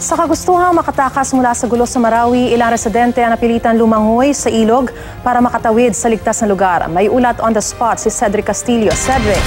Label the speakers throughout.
Speaker 1: Sa kagustuhang makatakas mula sa gulo sa Marawi, ilang residente ang napilitan lumangoy sa ilog para makatawid sa ligtas na lugar. May ulat on the spot si Cedric Castillo. Cedric.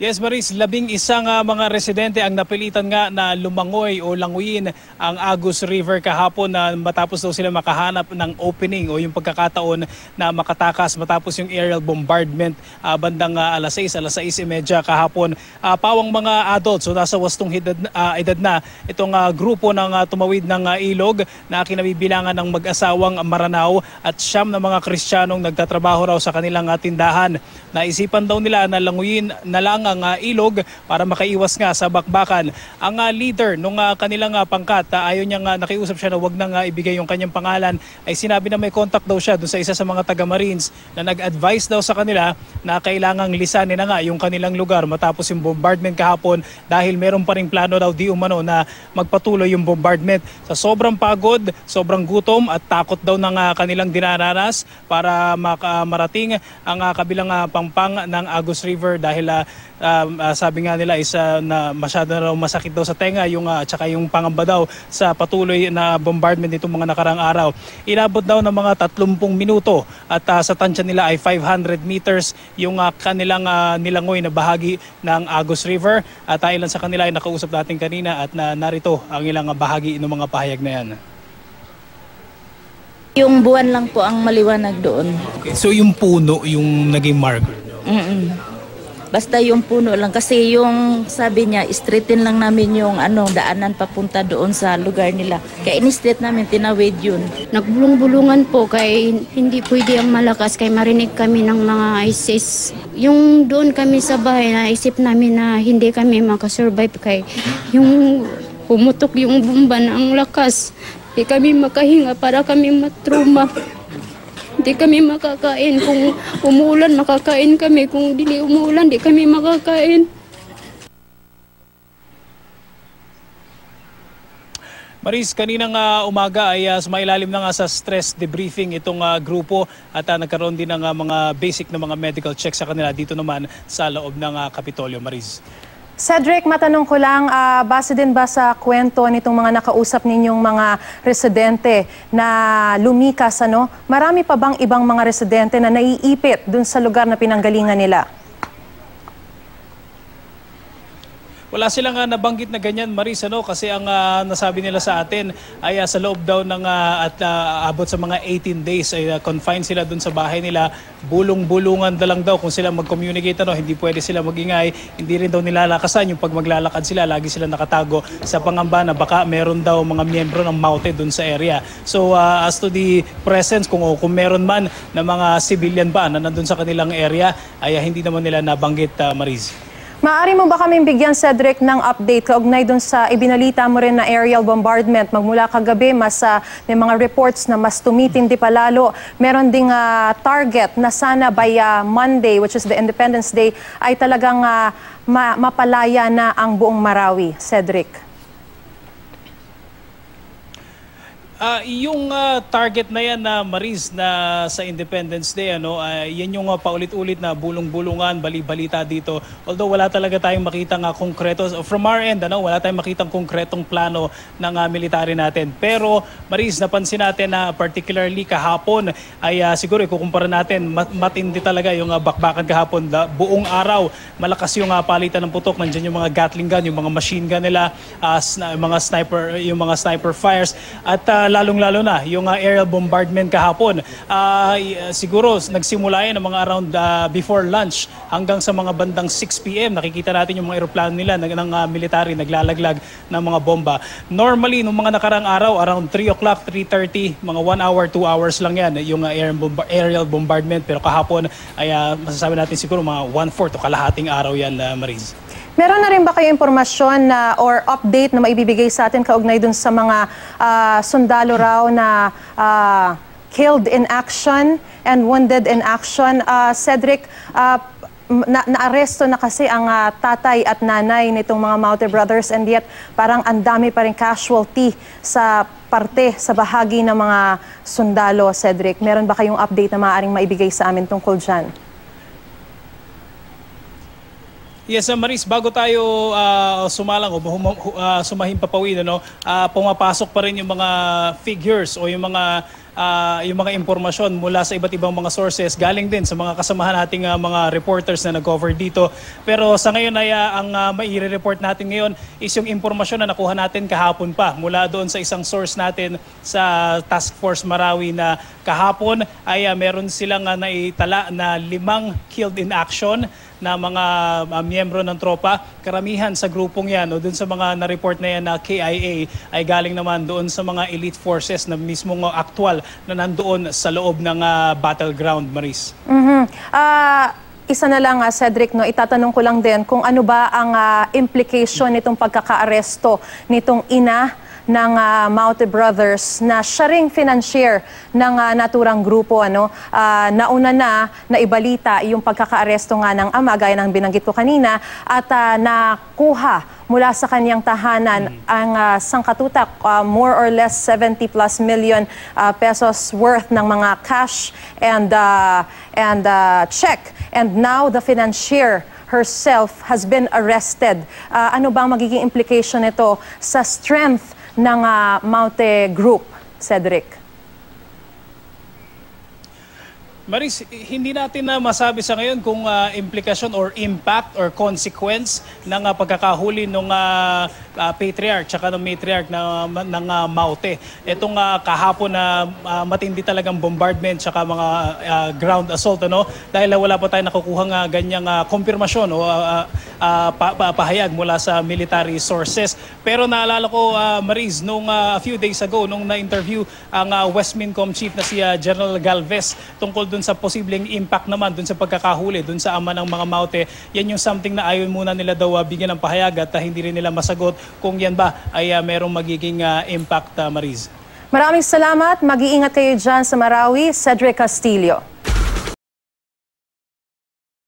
Speaker 2: Yes, Maris, 11 mga residente ang napilitan nga na lumangoy o languyin ang Agus River kahapon na matapos daw sila makahanap ng opening o yung pagkakataon na makatakas matapos yung aerial bombardment bandang alas 6:30 kahapon. Pawang mga adults, so nasa wastong edad na itong grupo ng tumawid ng ilog na kinabibilangan ng mag-asawang Maranao at 9 na mga Kristiyanong nagtatrabaho raw sa kanilang tindahan. Naisipan daw nila na languyin na lang ang ilog para makaiwas nga sa bakbakan. Ang leader nung kanilang pangkat, ayaw niyang nakiusap siya na wag nang ibigay yung kanyang pangalan, ay sinabi na may contact daw siya doon sa isa sa mga taga-Marines na nag-advise daw sa kanila na kailangang lisanin na nga yung kanilang lugar matapos yung bombardment kahapon dahil meron pa ring plano daw di umano na magpatuloy yung bombardment. Sa sobrang pagod, sobrang gutom at takot daw ng kanilang dinaranas para marating ang kabilang pampang ng Agus River dahil sabi nga nila is na masyado na raw masakit daw sa tenga yung tsaka yung pangamba daw sa patuloy na bombardment nitong mga nakarang araw. Inabot daw ng mga 30 minuto at sa tansya nila ay 500 meters yung kanilang nilangoy na bahagi ng Agus River at ilan sa kanila ay nakausap natin kanina at narito ang ilang bahagi ng mga pahayag na yan.
Speaker 3: Yung buwan lang po ang maliwanag doon.
Speaker 2: Okay, so yung puno yung naging marker nyo?
Speaker 3: Basta yung puno lang kasi yung sabi niya straighten lang namin yung daanan papunta doon sa lugar nila. Kaya in-straight namin, tinawid yun.
Speaker 4: Nagbulong-bulungan po kay hindi pwede ang malakas kay marinig kami ng mga ISIS. Yung doon kami sa bahay naisip namin na hindi kami makasurvive kay yung pumutok yung bomba na ang lakas. Hindi kami makahinga para kami matruma. Hindi kami makakain. Kung umuulan, makakain kami. Kung dili umuulan, di kami makakain.
Speaker 2: Maris, kaninang umaga ay sumailalim na nga sa stress debriefing itong grupo at nagkaroon din ng mga basic na mga medical checks sa kanila dito naman sa loob ng Kapitolyo. Maris.
Speaker 1: Cedric, matanong ko lang, base din ba sa kwento nitong mga nakausap ninyong mga residente na lumikas, marami pa bang ibang mga residente na naiipit dun sa lugar na pinanggalingan nila?
Speaker 2: Wala silang nabanggit na ganyan, Maris, kasi ang nasabi nila sa atin ay sa loob daw ng at abot sa mga 18 days ay confined sila dun sa bahay nila. Bulong-bulungan na lang daw kung sila mag-communicate, hindi pwede sila magingay, hindi rin daw nilalakasan yung pag maglalakad sila, lagi sila nakatago sa pangamba na baka meron daw mga miyembro ng Maute dun sa area. So as to the presence, kung meron man na mga civilian ba na nandun sa kanilang area, ay hindi naman nila nabanggit, Maris.
Speaker 1: Maaari mo ba kaming bigyan, Cedric, ng update kaugnay dun sa ibinalita mo rin na aerial bombardment? Magmula kagabi, may mga reports na mas tumitindi pa lalo. Meron ding target na sana by Monday, which is the Independence Day, ay talagang mapalaya na ang buong Marawi. Cedric.
Speaker 2: Yung target na yan na Maris na sa Independence Day, yan yung paulit-ulit na bulong-bulungan, bali-balita dito. Although wala talaga tayong makitang konkreto from our end, wala tayong makitang konkretong plano ng military natin. Pero Maris, napansin natin na particularly kahapon ay siguro ikukumpara natin, matindi talaga yung bakbakan kahapon. Buong araw, malakas yung palitan ng putok. Nandiyan yung mga Gatling gun, yung mga machine gun nila, yung mga sniper fires at lalong-lalo na yung aerial bombardment kahapon. Siguro nagsimula yan ng mga around before lunch hanggang sa mga bandang 6 p.m. Nakikita natin yung mga aeroplano nila ng military naglalaglag ng mga bomba. Normally, nung mga nakarang araw, around 3 o'clock, 3:30, mga 1 hour, 2 hours lang yan yung aerial bombardment. Pero kahapon ay masasabi natin siguro mga 1/4 o kalahating araw yan, Maris.
Speaker 1: Meron na rin ba kayo impormasyon or update na maibibigay sa atin kaugnay dun sa mga sundalo raw na killed in action and wounded in action? Cedric, naaresto na kasi ang tatay at nanay nitong mga Maute brothers and yet parang ang dami pa rin casualty sa bahagi ng mga sundalo, Cedric. Meron ba kayong update na maaaring maibigay sa amin tungkol dyan?
Speaker 2: Yes, Maris, bago tayo sumalang o sumahim papawid, pumapasok pa rin yung mga figures o yung mga impormasyon mula sa iba't ibang mga sources, galing din sa mga kasamahan nating mga reporters na nag-cover dito. Pero sa ngayon ay ang mai-report natin ngayon is yung impormasyon na nakuha natin kahapon pa mula doon sa isang source natin sa Task Force Marawi na kahapon ay meron silang naitala na 5 killed in action na mga miyembro ng tropa. Karamihan sa grupong yan o dun sa mga na-report na yan na KIA ay galing naman doon sa mga elite forces na mismong aktual na nandoon sa loob ng battleground, Maris.
Speaker 1: Isa na lang, Cedric, itatanong ko lang din kung ano ba ang implication nitong pagkakaaresto nitong ina ng Maute Brothers na siya ring financier ng naturang grupo. Nauna na ibalita yung pagkakaaresto nga ng ama, gaya ng binanggit ko kanina, at nakuha mula sa kanyang tahanan ang sangkatutak, more or less 70+ million pesos worth ng mga cash and check. And now the financier herself has been arrested. Ano bang magiging implication nito sa strength ng Maute Group, Cedric?
Speaker 2: Maris, hindi natin na masabi sa ngayon kung implikasyon or impact or consequence ng pagkakahuli ng patriarch tsaka ng matriarch ng Maute. Itong kahapon na matindi talagang bombardment tsaka mga ground assault, dahil wala pa tayong nakukuhang ganyang kumpirmasyon o pahayag mula sa military sources. Pero naalala ko, Maris, nung a few days ago, nung na-interview ang Westmincom chief na si General Galvez tungkol dun sa posibleng impact naman dun sa pagkakahuli dun sa ama ng mga Maute, yan yung something na ayon muna nila daw bigyan ng pahayag at hindi rin nila masagot kung yan ba ay merong magiging impact, Maris.
Speaker 1: Maraming salamat. Mag-iingat kayo dyan sa Marawi. Cedric Castillo.